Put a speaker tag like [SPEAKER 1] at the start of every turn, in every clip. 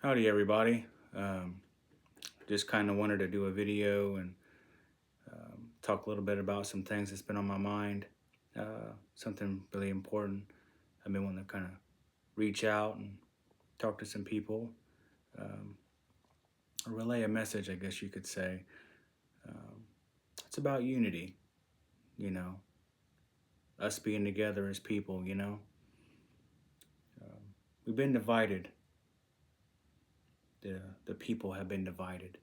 [SPEAKER 1] Howdy, everybody. Um, just kind of wanted to do a video and talk a little bit about some things that's been on my mind. Something really important. I've been wanting to kind of reach out and talk to some people, um, or relay a message, I guess you could say. Um, it's about unity, you know, us being together as people. Um, we've been divided. The people have been divided.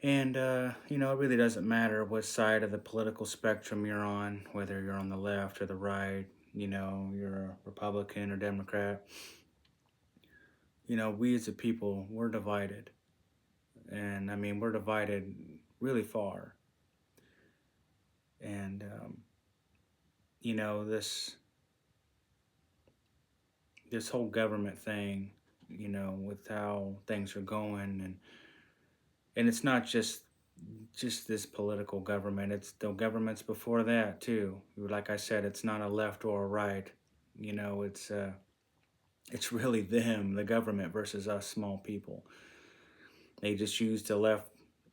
[SPEAKER 1] And, it really doesn't matter what side of the political spectrum you're on, whether you're on the left or the right, you're a Republican or Democrat. We as a people, we're divided. And I mean, we're divided really far. And, this whole government thing, with how things are going, and it's not just this political government. It's the governments before that too. Like I said, it's not a left or a right. It's really them, the government, versus us small people. They just use the left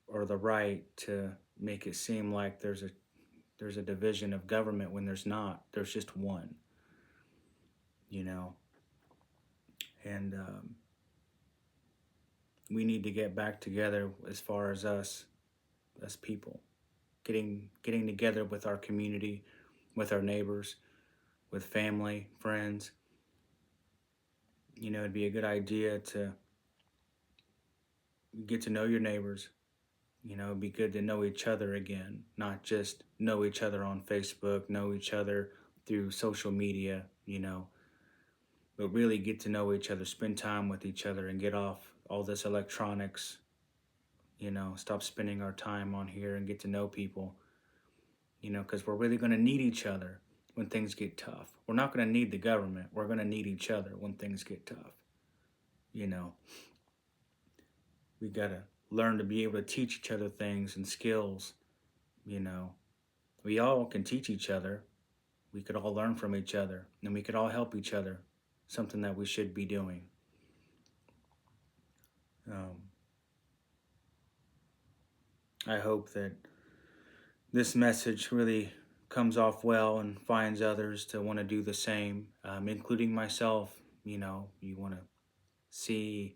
[SPEAKER 1] or the right to make it seem like there's a division of government when there's not. There's just one. You know, and we need to get back together as far as us people, getting together with our community, with our neighbors, with family, friends. It'd be a good idea to get to know your neighbors. It'd be good to know each other again, not just know each other on Facebook, know each other through social media, but really get to know each other, spend time with each other, and get off all this electronics, stop spending our time on here and get to know people, because we're really going to need each other when things get tough. We're not going to need the government. We're going to need each other when things get tough. You know, we got to learn to be able to teach each other things and skills. You know, we all can teach each other. We could all learn from each other, and we could all help each other, something that we should be doing. I hope that this message really comes off well and finds others to want to do the same, including myself. You want to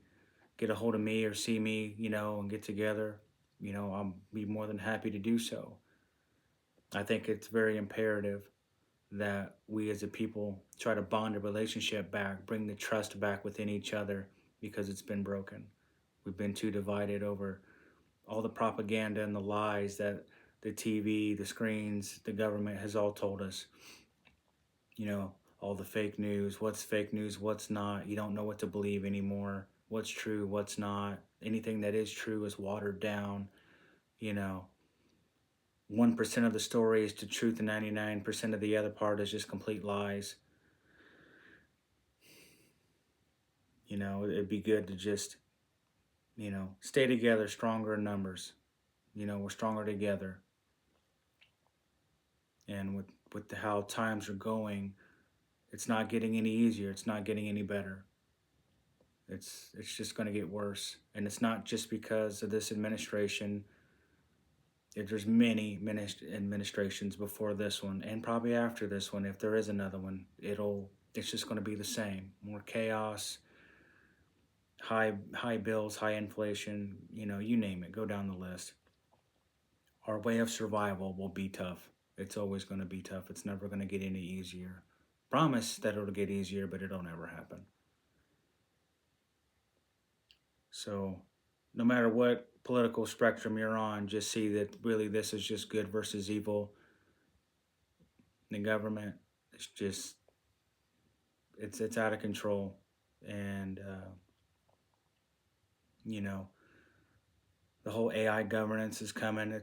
[SPEAKER 1] get a hold of me or see me, and get together, I'll be more than happy to do so. I think it's very imperative that we as a people try to bond a relationship back, bring the trust back within each other, because it's been broken. We've been too divided over all the propaganda and the lies that the TV, the screens, the government has all told us. All the fake news, what's fake news, what's not. You don't know what to believe anymore. What's true, what's not. Anything that is true is watered down. 1% of the story is the truth and 99% of the other part is just complete lies. It'd be good to just, stay together, stronger in numbers. We're stronger together. And with how times are going, it's not getting any easier. It's not getting any better. It's just going to get worse. And it's not just because of this administration. There's many administrations before this one, and probably after this one, if there is another one, it's just going to be the same. More chaos, high bills, high inflation, you name it, go down the list. Our way of survival will be tough. It's always going to be tough. It's never going to get any easier. Promise that it'll get easier, but it'll never happen. So no matter what political spectrum you're on, just see that really this is just good versus evil. The government, it's out of control. And, the whole AI governance is coming.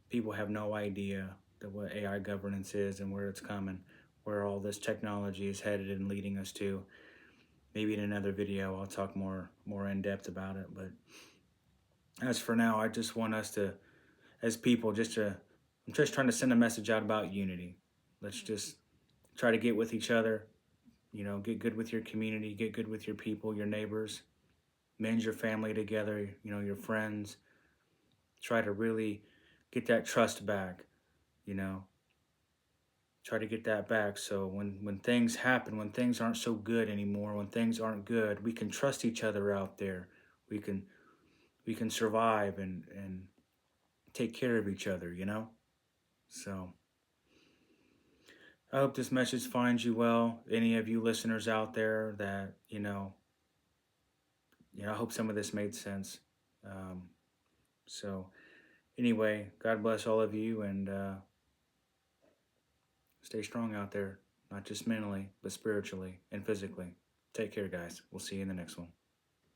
[SPEAKER 1] People have no idea what AI governance is and where it's coming, where all this technology is headed and leading us to. Maybe in another video I'll talk more in depth about it. But as for now, I just want us to, as people, I'm just trying to send a message out about unity. Let's just try to get with each other, You know, get good with your community, get good with your people, your neighbors, mend your family together, you know, your friends. Try to really get that trust back, you know. Try to get that back so when things happen, when things aren't so good anymore, when things aren't good, we can trust each other out there. We can we can survive and take care of each other, you know? So, I hope this message finds you well. Any of you listeners out there that, I hope some of this made sense. Um, so, anyway, God bless all of you and stay strong out there, not just mentally, but spiritually and physically. Take care, guys. We'll see you in the next one.